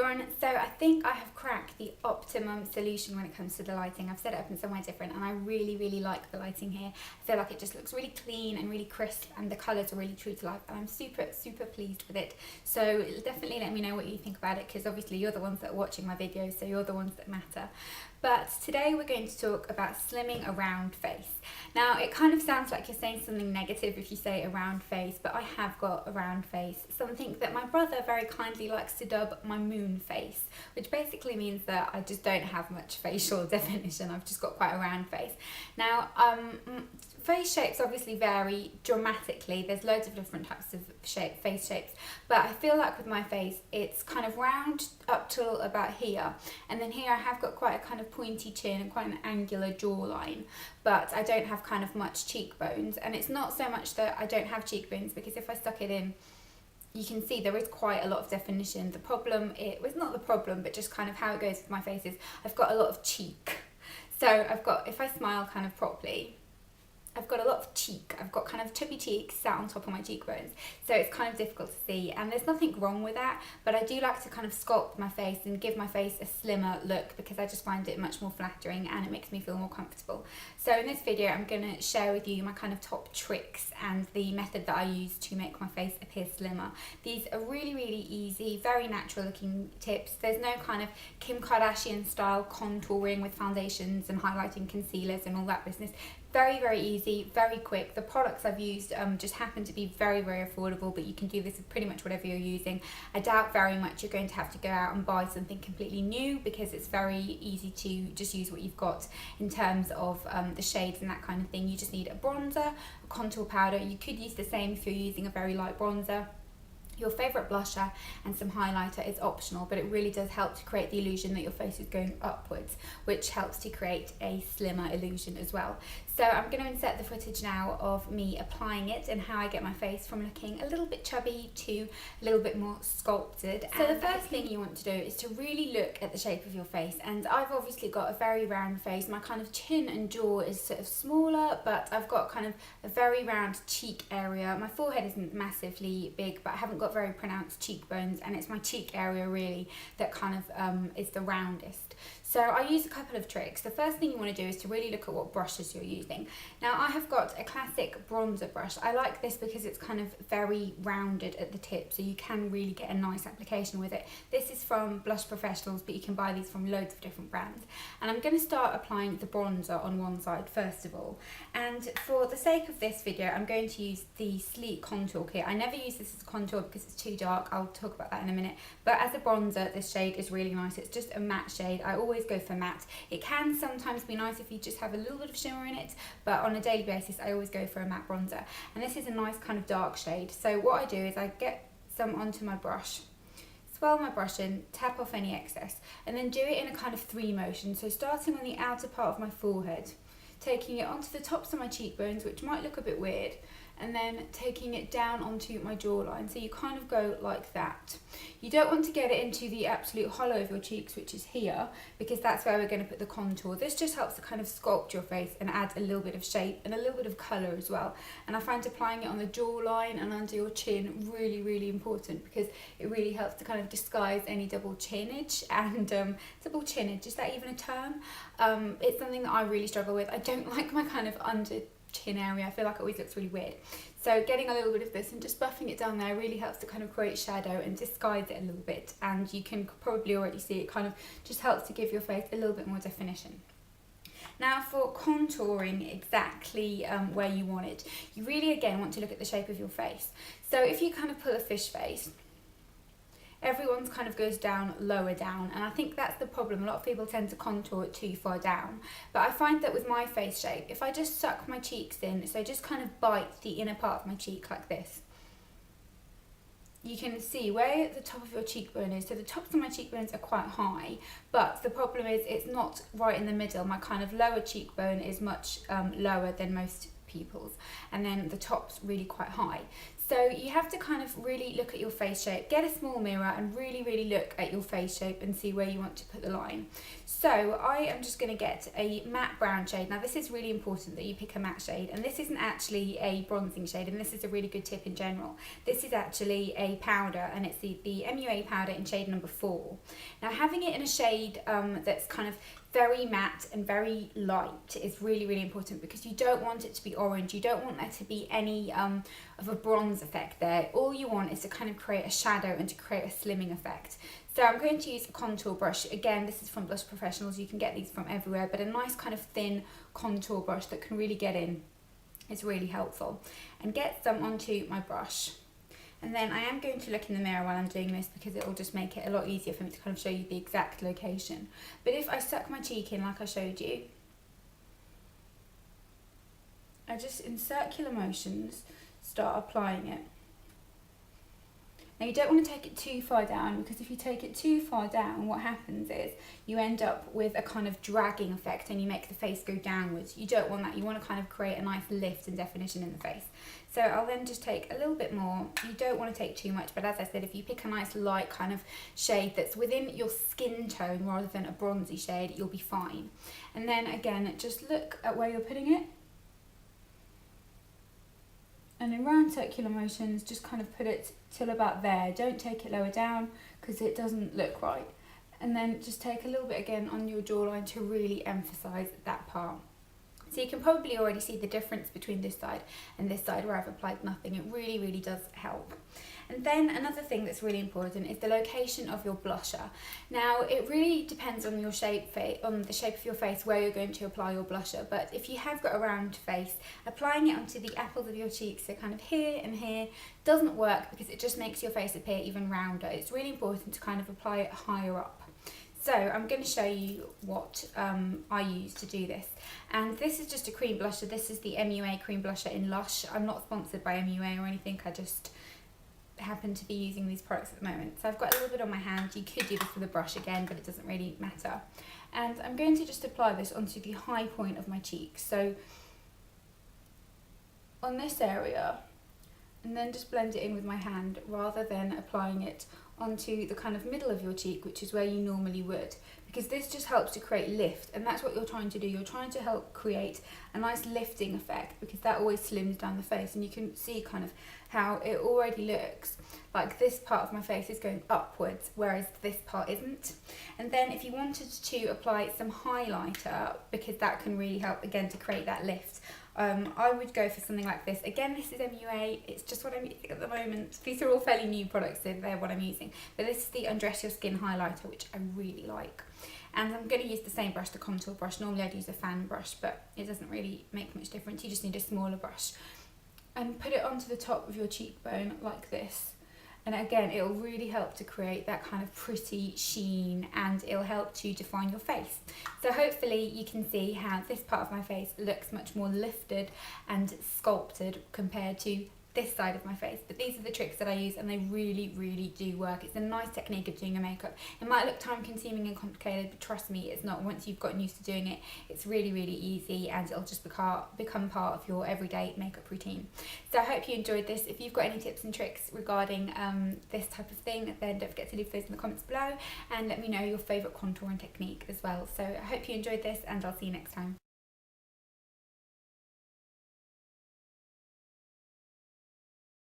everyone, so I think I have cracked the optimum solution when it comes to the lighting. I've set it up in somewhere different and I really like the lighting here. I feel like it just looks really clean and really crisp and the colours are really true to life and I'm super pleased with it. So definitely let me know what you think about it, because obviously you're the ones that are watching my videos, so you're the ones that matter. But today we're going to talk about slimming a round face. Now it kind of sounds like you're saying something negative if you say a round face, but I have got a round face, something that my brother very kindly likes to dub my moon face, which basically means that I just don't have much facial definition. I've just got quite a round face. Now face shapes obviously vary dramatically. There's loads of different types of face shapes, but I feel like with my face it's kind of round up till about here, and then here I have got quite a kind of pointy chin and quite an angular jawline, but I don't have kind of much cheekbones. And it's not so much that I don't have cheekbones, because if I stuck it in, you can see there is quite a lot of definition. The problem, it's not the problem, but just kind of how it goes with my face is I've got a lot of cheek. So I've got, if I smile kind of properly, I've got a lot of cheek. I've got kind of chubby cheeks sat on top of my cheekbones, so it's kind of difficult to see, and there's nothing wrong with that, but I do like to kind of sculpt my face and give my face a slimmer look, because I just find it much more flattering and it makes me feel more comfortable. So in this video I'm going to share with you my kind of top tricks and the method that I use to make my face appear slimmer. These are really easy, very natural looking tips. There's no kind of Kim Kardashian style contouring with foundations and highlighting concealers and all that business. Very easy, very quick. The products I've used just happen to be very affordable, but you can do this with pretty much whatever you're using. I doubt very much you're going to have to go out and buy something completely new, because it's very easy to just use what you've got in terms of the shades and that kind of thing. You just need a bronzer, a contour powder. You could use the same if you're using a very light bronzer. Your favourite blusher and some highlighter is optional, but it really does help to create the illusion that your face is going upwards, which helps to create a slimmer illusion as well. So I'm going to insert the footage now of me applying it and how I get my face from looking a little bit chubby to a little bit more sculpted. So the first thing you want to do is to really look at the shape of your face, and I've obviously got a very round face. My kind of chin and jaw is sort of smaller, but I've got kind of a very round cheek area. My forehead isn't massively big, but I haven't got very pronounced cheekbones, and it's my cheek area really that kind of is the roundest. So I use a couple of tricks. The first thing you want to do is to really look at what brushes you're using. Now I have got a classic bronzer brush. I like this because it's kind of very rounded at the tip, so you can really get a nice application with it. This is from Blush Professionals, but you can buy these from loads of different brands. And I'm going to start applying the bronzer on one side first of all. And for the sake of this video, I'm going to use the Sleek Contour Kit. I never use this as a contour because it's too dark. I'll talk about that in a minute. But as a bronzer, this shade is really nice. It's just a matte shade. I always go for matte. It can sometimes be nice if you just have a little bit of shimmer in it, but on a daily basis I always go for a matte bronzer. And this is a nice kind of dark shade. So what I do is I get some onto my brush, swirl my brush in, tap off any excess, and then do it in a kind of 3 motion. So starting on the outer part of my forehead, taking it onto the tops of my cheekbones, which might look a bit weird, and then taking it down onto my jawline. So you kind of go like that. You don't want to get it into the absolute hollow of your cheeks, which is here, because that's where we're going to put the contour. This just helps to kind of sculpt your face and add a little bit of shape and a little bit of colour as well. And I find applying it on the jawline and under your chin really important, because it really helps to kind of disguise any double chinnage. And double chinnage, is that even a term? It's something that I really struggle with. I don't like my kind of under chin area. I feel like it always looks really weird. So getting a little bit of this and just buffing it down there really helps to kind of create shadow and disguise it a little bit, and you can probably already see it kind of just helps to give your face a little bit more definition. Now for contouring exactly where you want it, you really again want to look at the shape of your face. So if you kind of pull a fish face, everyone's kind of goes down lower down, and I think that's the problem. A lot of people tend to contour it too far down, but I find that with my face shape, if I just suck my cheeks in, so just kind of bite the inner part of my cheek like this, you can see where the top of your cheekbone is. So the tops of my cheekbones are quite high, but the problem is it's not right in the middle. My kind of lower cheekbone is much lower than most people's, and then the top's really quite high. So you have to kind of really look at your face shape, get a small mirror and really look at your face shape and see where you want to put the line. So I am just going to get a matte brown shade. Now this is really important that you pick a matte shade, and this isn't actually a bronzing shade, and this is a really good tip in general. This is actually a powder, and it's the MUA powder in shade number 4. Now having it in a shade that's kind of very matte and very light is really important, because you don't want it to be orange, you don't want there to be any of a bronze effect there. All you want is to kind of create a shadow and to create a slimming effect. So I'm going to use a contour brush. Again, this is from Blush Professionals, you can get these from everywhere, but a nice kind of thin contour brush that can really get in is really helpful. And get some onto my brush. And then I am going to look in the mirror while I'm doing this, because it will just make it a lot easier for me to kind of show you the exact location. But if I suck my cheek in like I showed you, I just in circular motions start applying it. Now you don't want to take it too far down, because if you take it too far down, what happens is you end up with a kind of dragging effect and you make the face go downwards. You don't want that. You want to kind of create a nice lift and definition in the face. So I'll then just take a little bit more. You don't want to take too much, but as I said, if you pick a nice light kind of shade that's within your skin tone rather than a bronzy shade, you'll be fine. And then again, just look at where you're putting it. And in round circular motions, just kind of put it till about there. Don't take it lower down, because it doesn't look right. And then just take a little bit again on your jawline to really emphasise that part. So you can probably already see the difference between this side and this side where I've applied nothing. It really does help. And then another thing that's really important is the location of your blusher. Now it really depends on your on the shape of your face where you're going to apply your blusher, but if you have got a round face, applying it onto the apples of your cheeks, so kind of here and here, doesn't work, because it just makes your face appear even rounder. It's really important to kind of apply it higher up. So I'm going to show you what I use to do this. And this is just a cream blusher. This is the MUA cream blusher in Lush. I'm not sponsored by MUA or anything. I just happen to be using these products at the moment. So I've got a little bit on my hand. You could do this with a brush again, but it doesn't really matter. And I'm going to just apply this onto the high point of my cheek. So on this area, and then just blend it in with my hand rather than applying it onto the kind of middle of your cheek, which is where you normally would, because this just helps to create lift, and that's what you're trying to do. You're trying to help create a nice lifting effect, because that always slims down the face, and you can see kind of how it already looks like this part of my face is going upwards, whereas this part isn't. And then if you wanted to apply some highlighter, because that can really help again to create that lift, I would go for something like this. Again, this is MUA, it's just what I'm using at the moment. These are all fairly new products, so they're what I'm using. But this is the Undress Your Skin highlighter, which I really like. And I'm going to use the same brush, the contour brush. Normally I'd use a fan brush, but it doesn't really make much difference. You just need a smaller brush. And put it onto the top of your cheekbone like this. And again, it'll really help to create that kind of pretty sheen, and it'll help to define your face. So hopefully you can see how this part of my face looks much more lifted and sculpted compared to this side of my face. But these are the tricks that I use, and they really do work. It's a nice technique of doing your makeup. It might look time consuming and complicated, but trust me, it's not. Once you've gotten used to doing it, it's really easy, and it'll just become part of your everyday makeup routine. So I hope you enjoyed this. If you've got any tips and tricks regarding this type of thing, then don't forget to leave those in the comments below, and let me know your favourite contouring technique as well. So I hope you enjoyed this, and I'll see you next time.